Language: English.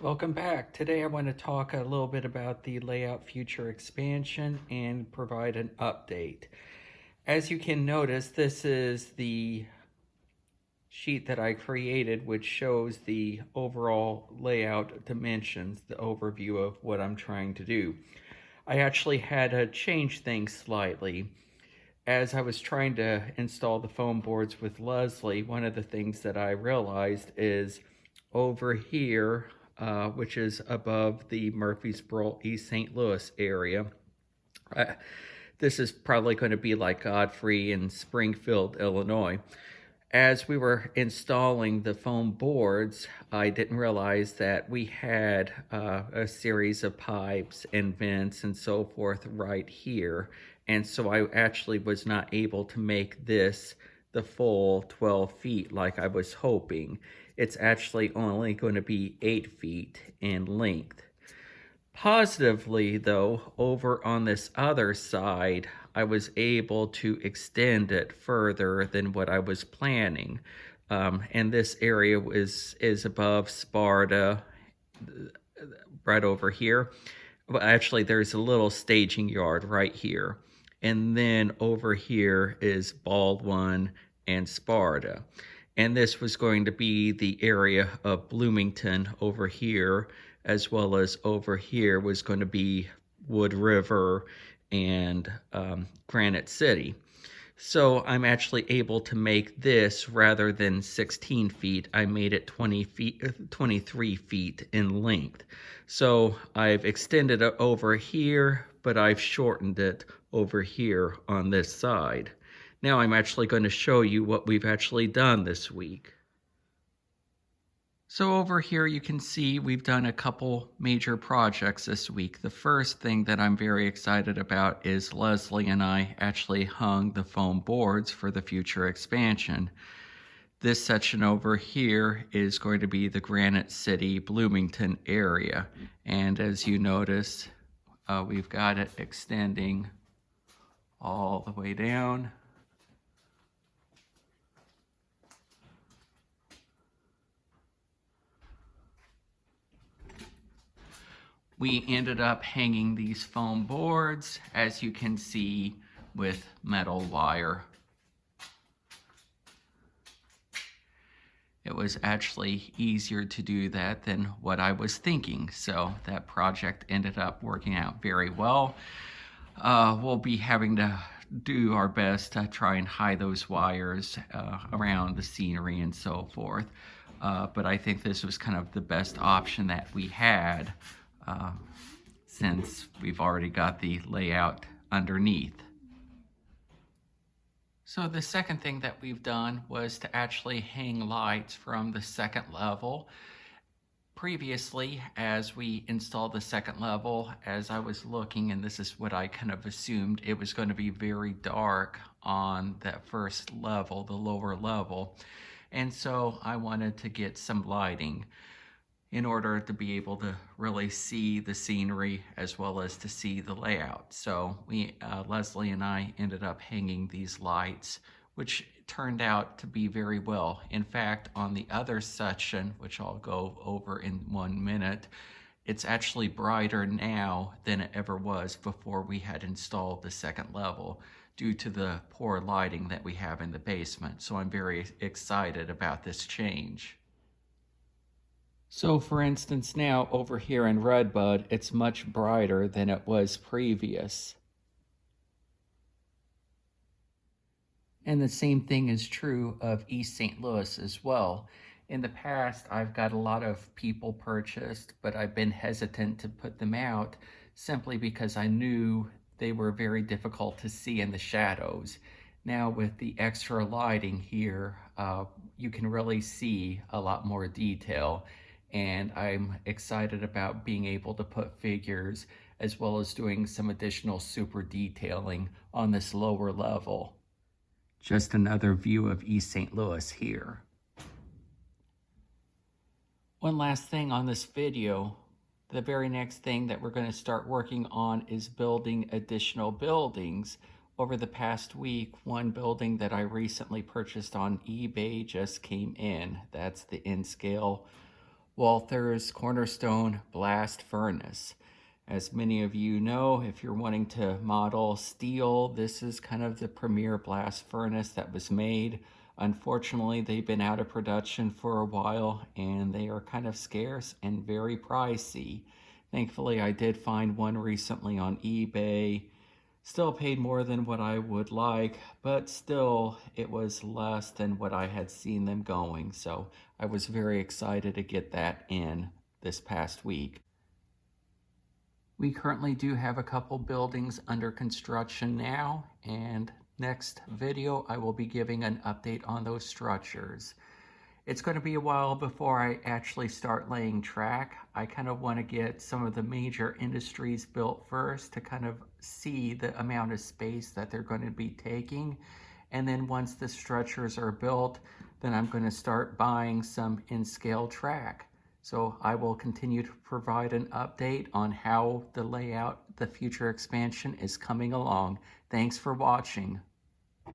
Welcome back. Today I want to talk a little bit about the layout future expansion and provide an update. As you can notice, this is the sheet that I created, which shows the overall layout dimensions, the overview of what I'm trying to do. I actually had to change things slightly. As I was trying to install the foam boards with Leslie, one of the things that I realized is over here, which is above the Murphysboro, East St. Louis area. Uh, this is probably going to be like Godfrey in Springfield, Illinois. As we were installing the foam boards, I didn't realize that we had a series of pipes and vents and so forth right here. And so I actually was not able to make this the full 12 feet like I was hoping. It's actually only going to be 8 feet in length. Positively, though, over on this other side, I was able to extend it further than what I was planning. And this area is above Sparta, right over here. Well, actually, there's a little staging yard right here. And then over here is Baldwin and Sparta. And this was going to be the area of Bloomington over here, as well as over here was going to be Wood River and Granite City. So I'm actually able to make this rather than 16 feet, I made it 23 feet in length. So I've extended it over here, but I've shortened it over here on this side. Now I'm actually going to show you what we've actually done this week. So over here you can see we've done a couple major projects this week. The first thing that I'm very excited about is Leslie and I actually hung the foam boards for the future expansion. This section over here is going to be the Granite City, Bloomington area. And as you notice, we've got it extending all the way down. We ended up hanging these foam boards, as you can see, with metal wire. It was actually easier to do that than what I was thinking, so that project ended up working out very well. We'll be having to do our best to try and hide those wires around the scenery and so forth, but I think this was kind of the best option that we had since we've already got the layout underneath. So the second thing that we've done was to actually hang lights from the second level. Previously, as we installed the second level, as I was looking, and this is what I kind of assumed, it was going to be very dark on that first level, the lower level. And so I wanted to get some lighting in order to be able to really see the scenery as well as to see the layout. So Leslie and I ended up hanging these lights, which turned out to be very well. In fact, on the other section, which I'll go over in 1 minute, it's actually brighter now than it ever was before we had installed the second level due to the poor lighting that we have in the basement. So I'm very excited about this change. So for instance, now over here in Redbud, it's much brighter than it was previous. And the same thing is true of East St. Louis as well. In the past, I've got a lot of people purchased, but I've been hesitant to put them out simply because I knew they were very difficult to see in the shadows. Now with the extra lighting here, you can really see a lot more detail. And I'm excited about being able to put figures as well as doing some additional super detailing on this lower level. Just another view of East St. Louis here. One last thing on this video, the very next thing that we're going to start working on is building additional buildings. Over the past week, one building that I recently purchased on eBay just came in. That's the N-Scale Walther's Cornerstone Blast Furnace. As many of you know, if you're wanting to model steel, this is kind of the premier blast furnace that was made. Unfortunately, they've been out of production for a while and they are kind of scarce and very pricey. Thankfully, I did find one recently on eBay. Still paid more than what I would like, but still it was less than what I had seen them going. So I was very excited to get that in this past week. We currently do have a couple buildings under construction now, and next video I will be giving an update on those structures. It's going to be a while before I actually start laying track. I kind of want to get some of the major industries built first to kind of see the amount of space that they're going to be taking. And then once the structures are built, then I'm going to start buying some in-scale track. So I will continue to provide an update on how the layout, the future expansion is coming along. Thanks for watching.